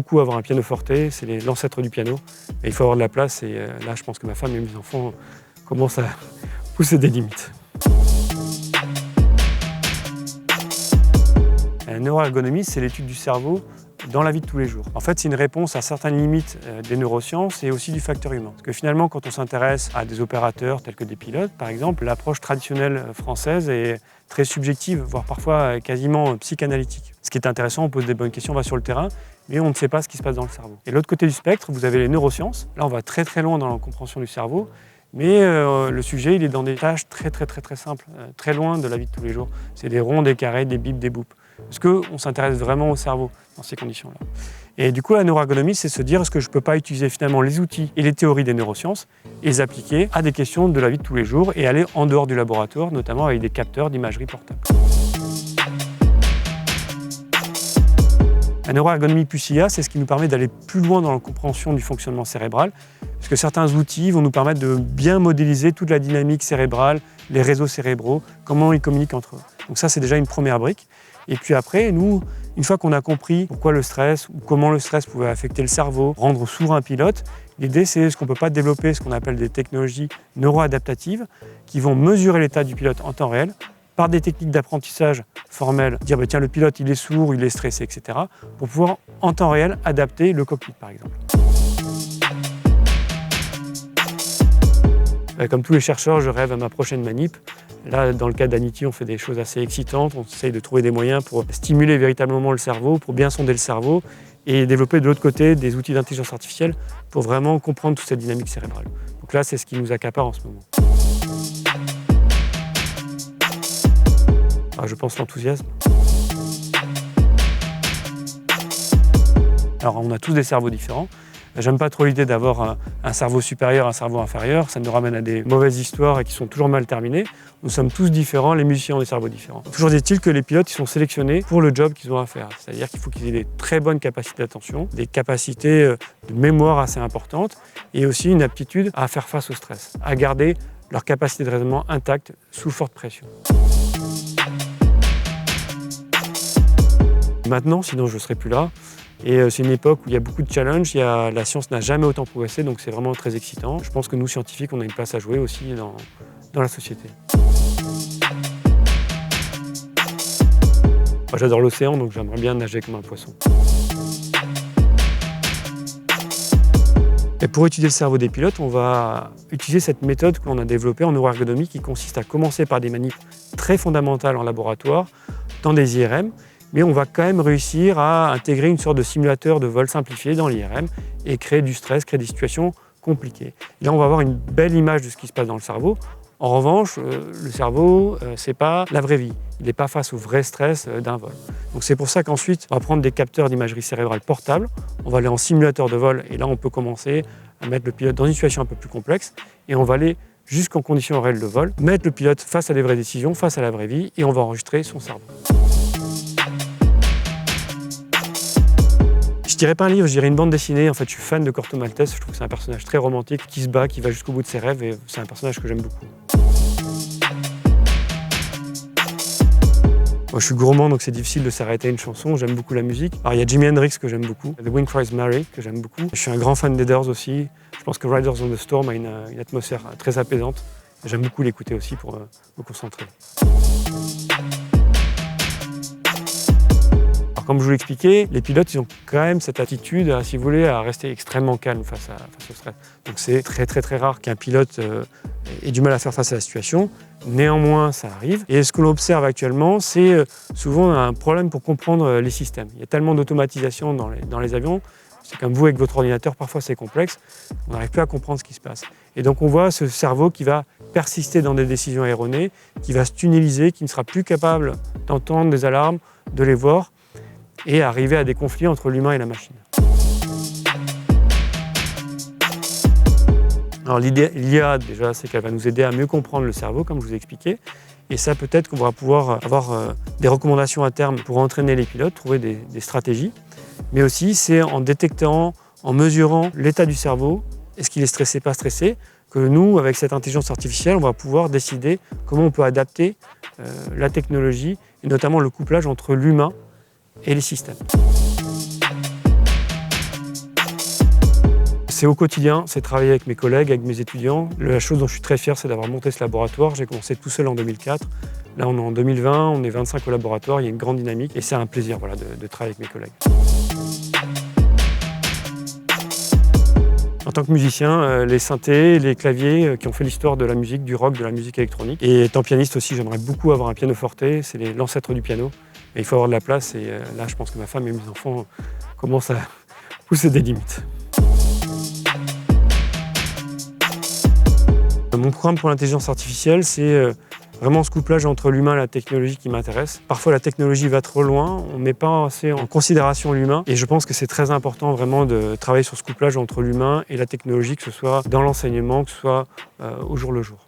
beaucoup avoir un pianoforte, c'est l'ancêtre du piano. Et il faut avoir de la place et là, je pense que ma femme et mes enfants commencent à pousser des limites. La neuroergonomie, c'est l'étude du cerveau dans la vie de tous les jours. En fait, c'est une réponse à certaines limites des neurosciences et aussi du facteur humain. Parce que finalement, quand on s'intéresse à des opérateurs tels que des pilotes, par exemple, l'approche traditionnelle française est très subjective, voire parfois quasiment psychanalytique. Ce qui est intéressant, on pose des bonnes questions, on va sur le terrain, mais on ne sait pas ce qui se passe dans le cerveau. Et de l'autre côté du spectre, vous avez les neurosciences. Là, on va très très loin dans la compréhension du cerveau, mais le sujet, il est dans des tâches très simples, très loin de la vie de tous les jours. C'est des ronds, des carrés, des bips, des boups. Est-ce qu'on s'intéresse vraiment au cerveau dans ces conditions-là? Et du coup, la neuroergonomie, c'est se dire est-ce que je ne peux pas utiliser finalement les outils et les théories des neurosciences et les appliquer à des questions de la vie de tous les jours et aller en dehors du laboratoire, notamment avec des capteurs d'imagerie portable. La neuroergonomie plus IA, c'est ce qui nous permet d'aller plus loin dans la compréhension du fonctionnement cérébral, parce que certains outils vont nous permettre de bien modéliser toute la dynamique cérébrale, les réseaux cérébraux, comment ils communiquent entre eux. Donc ça, c'est déjà une première brique. Et puis après, nous, une fois qu'on a compris pourquoi le stress ou comment le stress pouvait affecter le cerveau, rendre sourd un pilote, l'idée c'est est-ce qu'on ne peut pas développer ce qu'on appelle des technologies neuroadaptatives qui vont mesurer l'état du pilote en temps réel par des techniques d'apprentissage formelles, dire tiens le pilote il est sourd, il est stressé, etc. pour pouvoir en temps réel adapter le cockpit par exemple. Comme tous les chercheurs, je rêve à ma prochaine manip. Là, dans le cas d'Anity, on fait des choses assez excitantes. On essaye de trouver des moyens pour stimuler véritablement le cerveau, pour bien sonder le cerveau et développer de l'autre côté des outils d'intelligence artificielle pour vraiment comprendre toute cette dynamique cérébrale. Donc là, c'est ce qui nous accapare en ce moment. Alors, je pense l'enthousiasme. Alors, on a tous des cerveaux différents. J'aime pas trop l'idée d'avoir un cerveau supérieur, un cerveau inférieur. Ça nous ramène à des mauvaises histoires et qui sont toujours mal terminées. Nous sommes tous différents, les musiciens ont des cerveaux différents. Toujours est-il que les pilotes ils sont sélectionnés pour le job qu'ils ont à faire. C'est-à-dire qu'il faut qu'ils aient des très bonnes capacités d'attention, des capacités de mémoire assez importantes et aussi une aptitude à faire face au stress, à garder leur capacité de raisonnement intacte sous forte pression. Maintenant, sinon je ne serais plus là. Et c'est une époque où il y a beaucoup de challenges, la science n'a jamais autant progressé, donc c'est vraiment très excitant. Je pense que nous, scientifiques, on a une place à jouer aussi dans la société. Moi, j'adore l'océan, donc j'aimerais bien nager comme un poisson. Et pour étudier le cerveau des pilotes, on va utiliser cette méthode que l'on a développée en neuroergonomie qui consiste à commencer par des manips très fondamentales en laboratoire, dans des IRM, mais on va quand même réussir à intégrer une sorte de simulateur de vol simplifié dans l'IRM et créer du stress, créer des situations compliquées. Et là, on va avoir une belle image de ce qui se passe dans le cerveau. En revanche, le cerveau, c'est pas la vraie vie. Il n'est pas face au vrai stress d'un vol. Donc c'est pour ça qu'ensuite, on va prendre des capteurs d'imagerie cérébrale portables, on va aller en simulateur de vol et là, on peut commencer à mettre le pilote dans une situation un peu plus complexe et on va aller jusqu'en conditions réelles de vol, mettre le pilote face à des vraies décisions, face à la vraie vie et on va enregistrer son cerveau. Je dirais pas un livre, je dirais une bande dessinée. En fait, je suis fan de Corto Maltese. Je trouve que c'est un personnage très romantique, qui se bat, qui va jusqu'au bout de ses rêves, et c'est un personnage que j'aime beaucoup. Moi, je suis gourmand, donc c'est difficile de s'arrêter à une chanson. J'aime beaucoup la musique. Alors, il y a Jimi Hendrix que j'aime beaucoup, The Wind Cries Mary que j'aime beaucoup. Je suis un grand fan des Doors aussi. Je pense que Riders on the Storm a une atmosphère très apaisante. J'aime beaucoup l'écouter aussi pour me concentrer. Comme je vous l'expliquais, les pilotes ils ont quand même cette attitude, si vous voulez, à rester extrêmement calme face au stress. Donc c'est très rare qu'un pilote ait du mal à faire face à la situation. Néanmoins, ça arrive. Et ce que l'on observe actuellement, c'est souvent un problème pour comprendre les systèmes. Il y a tellement d'automatisation dans les avions. C'est comme vous avec votre ordinateur, parfois c'est complexe. On n'arrive plus à comprendre ce qui se passe. Et donc on voit ce cerveau qui va persister dans des décisions erronées, qui va se tunneliser, qui ne sera plus capable d'entendre des alarmes, de les voir, et arriver à des conflits entre l'humain et la machine. Alors l'IA, déjà, c'est qu'elle va nous aider à mieux comprendre le cerveau, comme je vous ai expliqué. Et ça, peut-être qu'on va pouvoir avoir des recommandations à terme pour entraîner les pilotes, trouver des stratégies. Mais aussi, c'est en détectant, en mesurant l'état du cerveau, est-ce qu'il est stressé, pas stressé, que nous, avec cette intelligence artificielle, on va pouvoir décider comment on peut adapter la technologie, et notamment le couplage entre l'humain et les systèmes. C'est au quotidien, c'est travailler avec mes collègues, avec mes étudiants. La chose dont je suis très fier, c'est d'avoir monté ce laboratoire. J'ai commencé tout seul en 2004. Là, on est en 2020, on est 25 au laboratoire, il y a une grande dynamique et c'est un plaisir de travailler avec mes collègues. En tant que musicien, les synthés, les claviers qui ont fait l'histoire de la musique, du rock, de la musique électronique. Et étant pianiste aussi, j'aimerais beaucoup avoir un pianoforte, c'est l'ancêtre du piano. Et il faut avoir de la place et là, je pense que ma femme et mes enfants commencent à pousser des limites. Mon programme pour l'intelligence artificielle, c'est vraiment ce couplage entre l'humain et la technologie qui m'intéresse. Parfois, la technologie va trop loin, on ne met pas assez en considération l'humain. Et je pense que c'est très important vraiment de travailler sur ce couplage entre l'humain et la technologie, que ce soit dans l'enseignement, que ce soit au jour le jour.